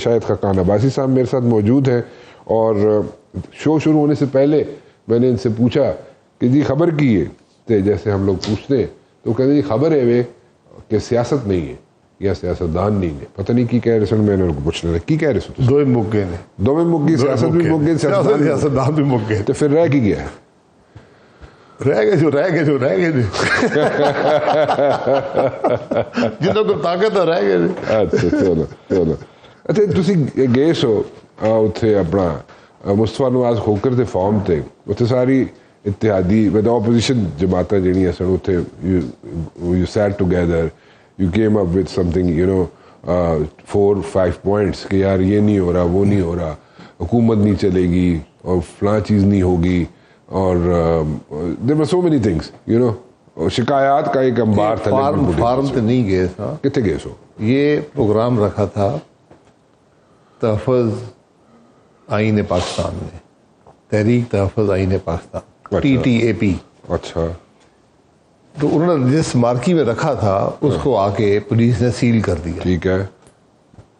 شاہد خاقان عباسی صاحب میرے ساتھ موجود ہیں, اور شو شروع ہونے سے پہلے میں نے ان سے پوچھا کہ جی خبر کی ہے, جیسے ہم لوگ پوچھتے ہیں تو کہتے ہیں جی خبر ہے وہ کہ سیاست نہیں ہے یا سیاستدان نہیں ہے, پتہ نہیں کی کہہ رہے سن. میں نے ان کو پوچھنا ہے کی کہہ رہے سن, دو مک گئے نے, دو میں مک گئی, سیاست بھی مک گئی, سیاستدان بھی مک گئے. تو پھر رہ کی گیا ہے, رہ گئے جو جنہوں کو طاقت ہے رہ گئے. اچھا چلو. اچھا تسی گئے سو اتنے اپنا مصطفیٰ نواز کھوکر دے فارم تے, اتنے ساری اتحادی مطلب اپوزیشن جماعتیں جہاں سن اتنے you sat together, you came up with something 4-5 points کہ یار یہ نہیں ہو رہا, وہ نہیں ہو رہا, حکومت نہیں چلے گی اور فلاں چیز نہیں ہوگی, اور there were so many things شکایات کا ایک انبار تھا. فارم تو نہیں گئے تھا. کتنے گئے سو؟ یہ پروگرام رکھا تھا تحفظ آئین پاکستان میں, تحریک تحفظ آئین پاکستان, TTAP. اچھا. تو انہوں نے جس مارکی میں رکھا تھا اس کو آ کے پولیس نے سیل کر دیا. ٹھیک ہے.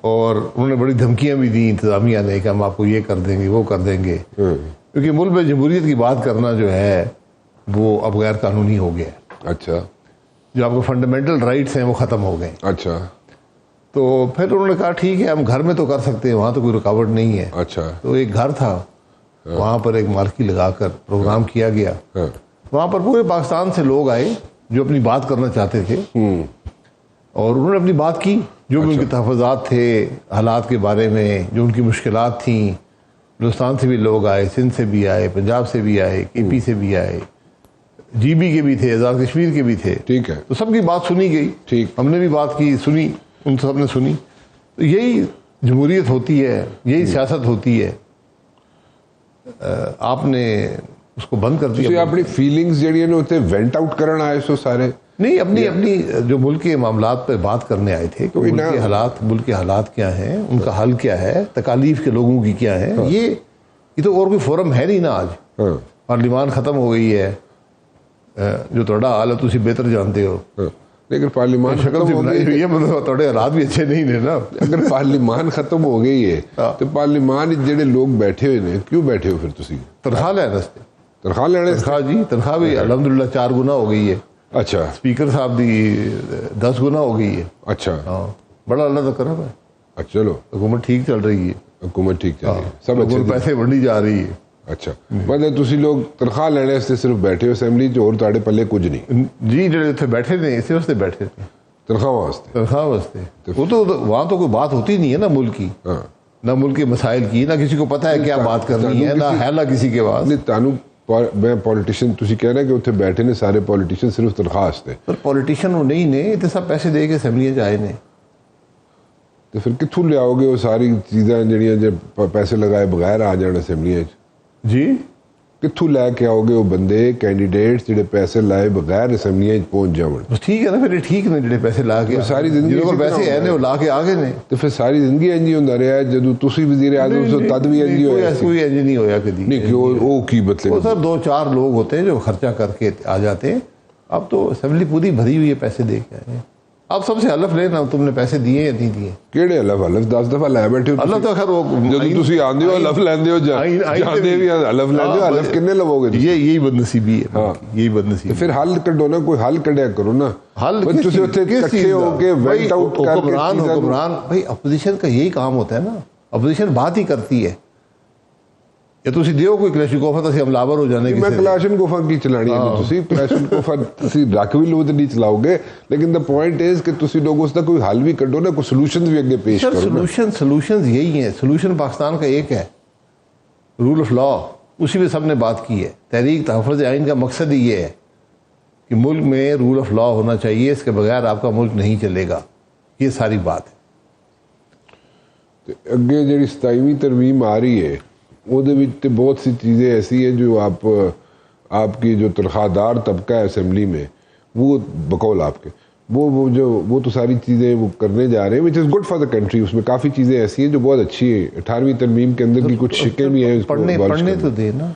اور انہوں نے بڑی دھمکیاں بھی دی انتظامیہ نے کہ ہم آپ کو یہ کر دیں گے وہ کر دیں گے, کیونکہ ملک میں جمہوریت کی بات کرنا جو ہے وہ اب غیر قانونی ہو گیا ہے. اچھا. جو آپ کو فنڈامنٹل رائٹس ہیں وہ ختم ہو گئے. اچھا. تو پھر انہوں نے کہا ٹھیک ہے ہم گھر میں تو کر سکتے ہیں, وہاں تو کوئی رکاوٹ نہیں ہے. اچھا. تو ایک گھر تھا, وہاں پر ایک مارکی لگا کر پروگرام کیا گیا. وہاں پر پورے پاکستان سے لوگ آئے جو اپنی بات کرنا چاہتے تھے, اور انہوں نے اپنی بات کی, جو بھی ان کے تحفظات تھے حالات کے بارے میں, جو ان کی مشکلات تھیں. ہندوستان سے بھی لوگ آئے, سندھ سے بھی آئے, پنجاب سے بھی آئے, KP سے بھی آئے, GB کے بھی تھے, آزاد کشمیر کے بھی تھے. ٹھیک ہے. تو سب کی بات سنی گئی. ٹھیک. ہم نے بھی بات کی, سنی, ان سب نے سنی. تو یہی جمہوریت ہوتی ہے, یہی سیاست ہوتی ہے. آپ نے اس کو بند کر دیا. اپنی فیلنگز جڑی ہیں نا وینٹ آؤٹ کرنا آئے سو سارے نہیں, اپنی جو ملک کے معاملات پہ بات کرنے آئے تھے کہ ملک کے حالات کیا ہیں, ان کا حل کیا ہے, تکالیف کے لوگوں کی کیا ہے. یہ تو اور کوئی فورم ہے نہیں نا آج. پارلیمان ختم ہو گئی ہے, جو تھوڑا حال ہے تسی بہتر جانتے ہو. لیکن پارلیمان ختم ہو گئی ہے, تھوڑے حالات بھی اچھے نہیں نے نا. اگر پارلیمان ختم ہو گئی ہے تو پارلیمان جڑے لوگ بیٹھے ہوئے ہیں, کیوں بیٹھے ہو پھر تسی؟ تنخواہ لینے سے. تنخواہ لینے؟ تنخواہ جی, تنخواہ بھی الحمدللہ 4 گنا ہو گئی ہے. اچھا. اسپیکر صاحب دی 10 گنا ہو گئی ہے. اچھا. بڑا اللہ کا کرم ہے. اچھا. چلو حکومت ٹھیک چل رہی ہے. حکومت ٹھیک چل رہی ہے, سب اچھے پیسے بڑھی جا رہی ہے. اچھا. مطلب تسی لوگ تنخواہ لینے سے صرف بیٹھے ہو اسمبلی چ, اور تہاڈے پلے کچھ نہیں؟ جی, جڑے اتنے بیٹھے تھے اسی واسطے بیٹھے تھے, تنخواہ واسطے. وہ تو وہاں تو کوئی بات ہوتی نہیں ہے نا ملک کی, نہ ملک کے مسائل کی, نہ کسی کو پتہ ہے کیا بات کرنی ہے, نہ ہے نہ کسی کے پاس. میں پولیٹیشین تسی کہہ رہے ہیں کہ اتنے بیٹھے نے سارے پولیٹیشین صرف تنخواہ واسطے. پر پولیٹیشین وہ نہیں نے, اتنے سب پیسے دے کے اسمبلیاں جائے نے. تو پھر کتوں لے آؤ گے وہ ساری چیزاں جڑیاں جب پیسے لگائے بغیر آ جان اسمبلیاں؟ جی کتوں لے کے آؤ گے وہ بندے کینڈیڈیٹس جڑے پیسے لائے بغیر اسمبلیاں پہنچ جاؤ؟ بس ٹھیک ہے نا, پھر ٹھیک نے جڑے پیسے لا کے ساری زندگی پیسے ہیں وہ لا کے آگے نے. تو پھر ساری زندگی انج ہی ہوندا رہا ہے, جدوں تسی وزیر اعظم سو تد بھی انج ہی ہویا. کوئی انج نہیں ہویا کبھی. نہیں کہ وہ کی مطلب وہ سر 2-4 لوگ ہوتے ہیں جو خرچہ کر کے آ جاتے ہیں. اب تو اسمبلی پوری بھری ہوئی ہے, پیسے دے کے آئے ہیں. آپ سب سے حلف لینا تم نے پیسے دیے یا نہیں دیے. کیڑے حلف 10 دفعہ لے بیٹھے ہو. اللہ تو خیر وہ جدوں تسی آندے ہو حلف لیندے ہو, جاندے بھی حلف لیندے ہو. حلف کنے لو گے؟ یہی بدنصیبی ہے. یہی بدنصیبی. پھر حل کڈو نا, کوئی حل کڈیا کرو نا. حل تسی اوتھے اکٹھے ہو کے وینٹ آؤٹ کر کے حکمران بھائی اپوزیشن کا یہی کام ہوتا ہے نا. اپوزیشن بات ہی کرتی ہے. یا تسی دیو کوئی کلاشنکوف تسی حملہ ہو جانے کی. میں کلاشنکوف کی چلانی ہے, تسی کلاشنکوف تسی رکھ بھی لو تے نہیں چلاؤ گے, لیکن دا پوائنٹ از کہ تسی لوگ اس دا کوئی حل بھی کڈو نا, کوئی سولوشنز بھی اگے پیش کرو. سولوشنز یہی ہیں. سولوشن پاکستان کا ایک ہے, رول آف لا. اسی پہ سب نے بات کی ہے. تحریک تحفظ آئین کا مقصد ہی یہ ہے کہ ملک میں رول آف لا ہونا چاہیے, اس کے بغیر آپ کا ملک نہیں چلے گا. یہ ساری بات ہے. اگے جڑی 27ویں ترمیم آ رہی ہے وہ بہت سی چیزیں ایسی ہیں جو آپ کی جو تنخواہ دار طبقہ ہے اسمبلی میں, وہ بقول آپ کے وہ تو ساری چیزیں وہ کرنے جا رہے ہیں, which is good for the country. اس میں کافی چیزیں ایسی ہیں جو بہت اچھی ہیں. 18ویں ترمیم کے اندر کی کچھ شکیں بھی ہیں. پڑھنے تو دینا,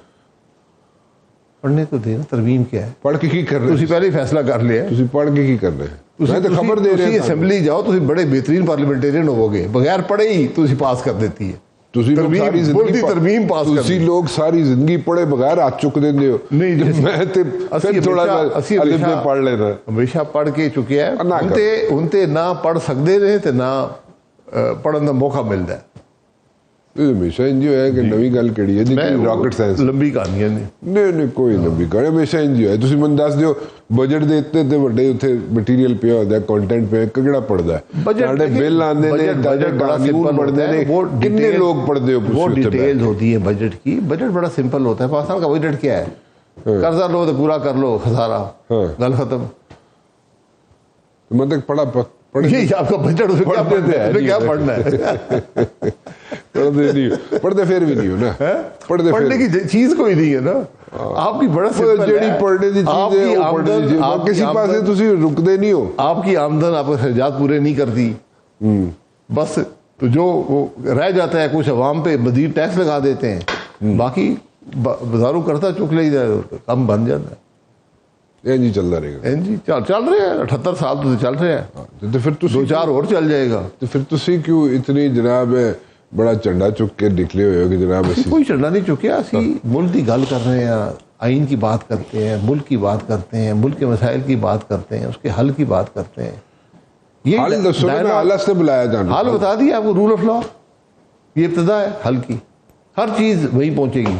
پڑھنے تو دینا. ترمیم کیا ہے؟ پڑھ کے کی کر رہے ہیں؟ تسی پہلے ہی فیصلہ کر لیا. تسی پڑھ کے کی کر رہے ہیں؟ میں تو خبر دے رہے اسمبلی جاؤ تسی بڑے بہترین پارلیمنٹیرین ہوگے, بغیر پڑھے ہی تسی پاس کر دیتی ہے. ترمیم پاس تسی لوگ ساری زندگی پڑھے بغیر ہاتھ چک دیندے ہو. نہیں میں تے پھر تھوڑا الف بے پڑھ لینا, ہمیشہ پڑھ کے چکے ہیں. انتے نہ پڑھ سکتے نے تے نہ پڑھن دا موقع ملتا ہے. ہمیشہ انجو ہے کہ نوی گل کیڑی ہے جی راکٹ سائنس لمبی کہانی ہے. نہیں کوئی لمبی کہانی ہمیشہ انجو ہے. تسی من دس دیو بجٹ دے اتنے وڈے اتنے مٹیریل پیا ہوتا ہے, کنٹینٹ پہ کہڑا پڑھتا ہے, ساڈے بل آندے نے, قانون پڑھتے نے, کتنے لوگ پڑھتے ہو؟ وہ ڈیٹیل ہوتی ہے بجٹ کی. بجٹ بڑا سمپل ہوتا ہے. پاکستان کا بجٹ کیا ہے؟ قرضہ لو تو پورا کر لو, خسارہ, گل ختم. مطلب پڑھا یہ آپ کا بجٹ کیا پڑھنا ہے؟ پڑھتے پھر بھی نہیں ہو نا, پڑھنے کی چیز کوئی نہیں ہے نا. آپ کی بڑا جیڑی پڑھنے دی چیز ہے وہ پڑھنے دی, کسی پاسے تسی رکدے نہیں ہو. آپ کی آمدن آپ کے خرچات پورے نہیں کرتی بس, تو جو وہ رہ جاتا ہے کچھ عوام پہ مزید ٹیکس لگا دیتے ہیں, باقی بازاروں کرتا چک لے جائے, کم بن جاتا ہے. جی چلتا رہے گا, جی چل رہے ہیں. 78 سال تو چل رہے ہیں, تو پھر 2-4 اور چل جائے گا. تو پھر تسی کیوں اتنی جناب بڑا چنڈا چک کے نکلے ہوئے ہو کہ جناب کوئی چنڈا نہیں چکیا. اسی ملک کی گل کر رہے ہیں, آئین کی بات کرتے ہیں, ملک کی بات کرتے ہیں, ملک کے مسائل کی بات کرتے ہیں, اس کے حل کی بات کرتے ہیں. حل سے بلایا جانا, حل بتا دیا آپ کو, رول آف لا. یہ ابتدا ہے حل کی, ہر چیز وہیں پہنچے گی.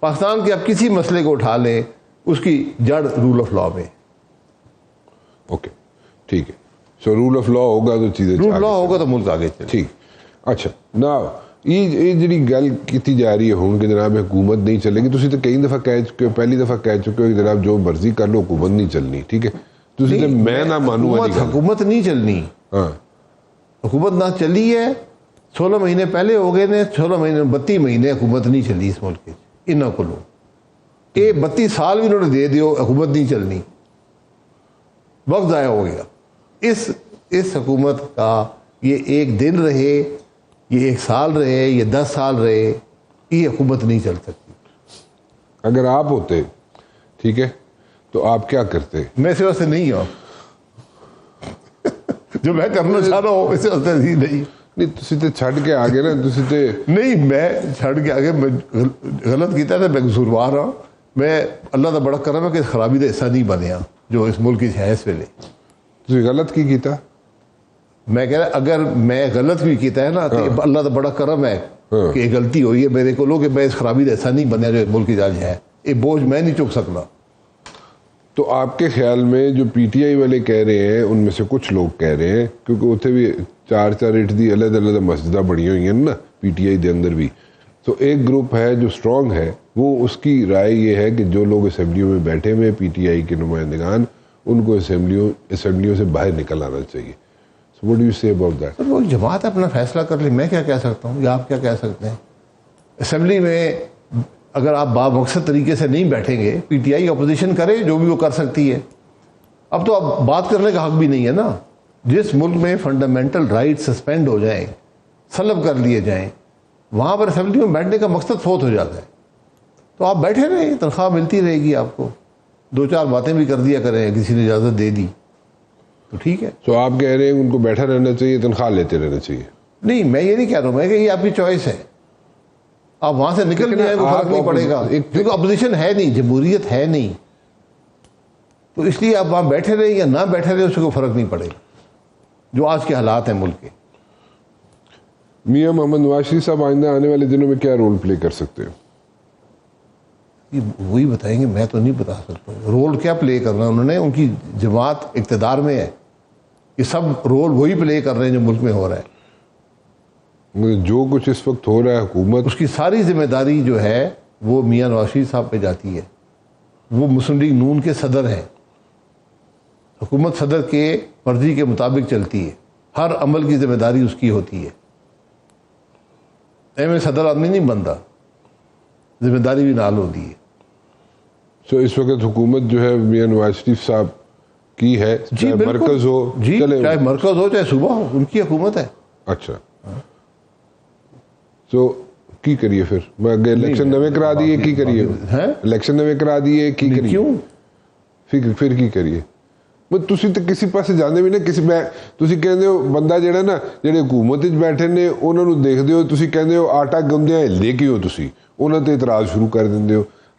پاکستان کے آپ کسی مسئلے کو اٹھا لیں, اس کی جڑ رول آف لا میں. اوکے ٹھیک ہے. سو رول آف لا ہوگا تو چیزیں, رول لا ہوگا تو ملک آگے چلے. ٹھیک. اچھا نا یہ جڑی گل کی جا رہی ہے ہوں کہ جناب حکومت نہیں چلے گی, تسی تو کئی دفعہ کہہ چکے ہو, پہلی دفعہ کہہ چکے ہو کہ جناب جو مرضی کر لو حکومت نہیں چلنی. ٹھیک ہے, تسی تے میں نہ مانوں حکومت نہیں چلنی. ہاں حکومت نہ چلی ہے. 16 مہینے پہلے ہو گئے نے, 16 مہینے 32 مہینے حکومت نہیں چلی اس ملک کی. انہاں کو یہ 32 سال بھی انہوں نے دے دیو, حکومت نہیں چلنی, وقت ضائع ہو گیا. اس حکومت کا یہ ایک دن رہے, یہ 1 سال رہے, یہ 10 سال رہے, یہ حکومت نہیں چل سکتی. اگر آپ ہوتے ٹھیک ہے تو آپ کیا کرتے؟ میں اس واسطے نہیں ہوں, جو میں کرنا چاہ رہا ہوں اس واسطے نہیں. تسی تے چھڑ کے آگے نا, تسی تے نہیں, میں چھڑ کے آگے, میں غلط کیتا ہے, میں قصوروار ہوں. میں اللہ کا بڑا کرم ہے کہ خرابی کا حصہ نہیں بنیا جو اس ملک کی ہے اس ویلے. تسی غلط کی کیتا؟ میں کہہ رہا اگر میں غلط بھی کیتا ہے نا تو اللہ کا بڑا کرم ہے کہ یہ غلطی ہوئی ہے میرے کو, کہ میں اس خرابی کا حصہ نہیں بنیا جو ملک کی آج ہے. یہ بوجھ میں نہیں چک سکتا. تو آپ کے خیال میں جو پی ٹی آئی والے کہہ رہے ہیں, ان میں سے کچھ لوگ کہہ رہے ہیں, کیونکہ اتنے بھی 4 اٹ دی الگ الگ مسجدیں بڑی ہوئی ہیں نا پی ٹی آئی دے اندر بھی, تو ایک گروپ ہے جو اسٹرانگ ہے, وہ اس کی رائے یہ ہے کہ جو لوگ اسمبلیوں میں بیٹھے ہوئے پی ٹی آئی کے نمائندگان, ان کو اسمبلیوں سے باہر نکل آنا چاہیے. So what do you say about that? وہ جماعت اپنا فیصلہ کر لی, میں کیا کہہ سکتا ہوں یا آپ کیا کہہ سکتے ہیں. اسمبلی میں اگر آپ بامقصد طریقے سے نہیں بیٹھیں گے, پی ٹی آئی اپوزیشن کرے جو بھی وہ کر سکتی ہے. اب تو اب بات کرنے کا حق بھی نہیں ہے نا. جس ملک میں فنڈامنٹل رائٹ سسپینڈ ہو جائیں, سلب کر لیے جائیں, وہاں پر اسمبلی میں بیٹھنے کا مقصد فوت ہو جاتا ہے. تو آپ بیٹھے رہیں, تنخواہ ملتی رہے گی آپ کو, 2-4 باتیں بھی کر دیا کریں, کسی نے اجازت دے دی تو ٹھیک ہے. تو آپ کہہ رہے ہیں ان کو بیٹھا رہنا چاہیے, تنخواہ لیتے رہنا چاہیے؟ نہیں, میں یہ نہیں کہہ رہا ہوں, میں کہ یہ آپ کی چوائس ہے, آپ وہاں سے نکل جائیں, کوئی فرق نہیں پڑے گا, کیونکہ اپوزیشن ہے نہیں, جمہوریت ہے نہیں, تو اس لیے آپ وہاں بیٹھے رہے یا نہ بیٹھے رہے اس سے کوئی فرق نہیں پڑے گا جو آج کے حالات ہیں ملک کے. میاں محمد نواز شریف صاحب آئندہ آنے والے دنوں میں کیا رول پلے کر سکتے ہیں؟ یہ وہی بتائیں گے, میں تو نہیں بتا سکتا رول کیا پلے کرنا. انہوں نے, ان کی جماعت اقتدار میں ہے, یہ سب رول وہی پلے کر رہے ہیں جو ملک میں ہو رہا ہے. جو کچھ اس وقت ہو رہا ہے حکومت, اس کی ساری ذمہ داری جو ہے وہ میاں نواز شریف صاحب پہ جاتی ہے. وہ مسلم لیگ نون کے صدر ہیں, حکومت صدر کے مرضی کے مطابق چلتی ہے, ہر عمل کی ذمہ داری اس کی ہوتی ہے. ایم صدر آدمی نہیں بنتا, ذمہ داری بھی نال ہوتی ہے. سو اس وقت حکومت جو ہے میاں نواز شریف صاحب کی ہے, چاہے مرکز ہو, چاہے مرکز ہو چاہے صوبہ ہو, ان کی حکومت ہے. اچھا, تو کی کریے پھر, میں الیکشن نویں کرا دیے کی کریے, الیکشن نویں کرا دیے کی کریے, کیوں پھر کی کریے. ਬਸ ਤੁਸੀਂ ਤੇ ਕਿਸੇ ਪਾਸੇ ਜਾਂਦੇ ਵੀ ਨਾ ਕਿਸੇ ਮੈਂ ਤੁਸੀਂ ਕਹਿੰਦੇ ਹੋ ਬੰਦਾ ਜਿਹੜਾ ਨਾ ਜਿਹੜੇ ਹਕੂਮਤ 'ਚ ਬੈਠੇ ਨੇ ਉਹਨਾਂ ਨੂੰ ਦੇਖਦੇ ਹੋ ਤੁਸੀਂ ਕਹਿੰਦੇ ਹੋ ਆਟਾ ਗੁੰਨਦਿਆਂ ਹਿੱਲਦੇ ਕਿਉਂ ਤੁਸੀਂ ਉਹਨਾਂ ਤੇ ਇਤਰਾਜ਼ ਸ਼ੁਰੂ ਕਰ ਦਿੰਦੇ ਹੋ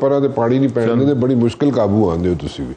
ਪਰਾਂ ਤੇ ਪਾਣੀ ਨਹੀਂ ਪੈਣ ਦਿੰਦੇ ਬੜੀ ਮੁਸ਼ਕਿਲ ਕਾਬੂ ਆਉਂਦੇ ਹੋ ਤੁਸੀਂ ਵੀ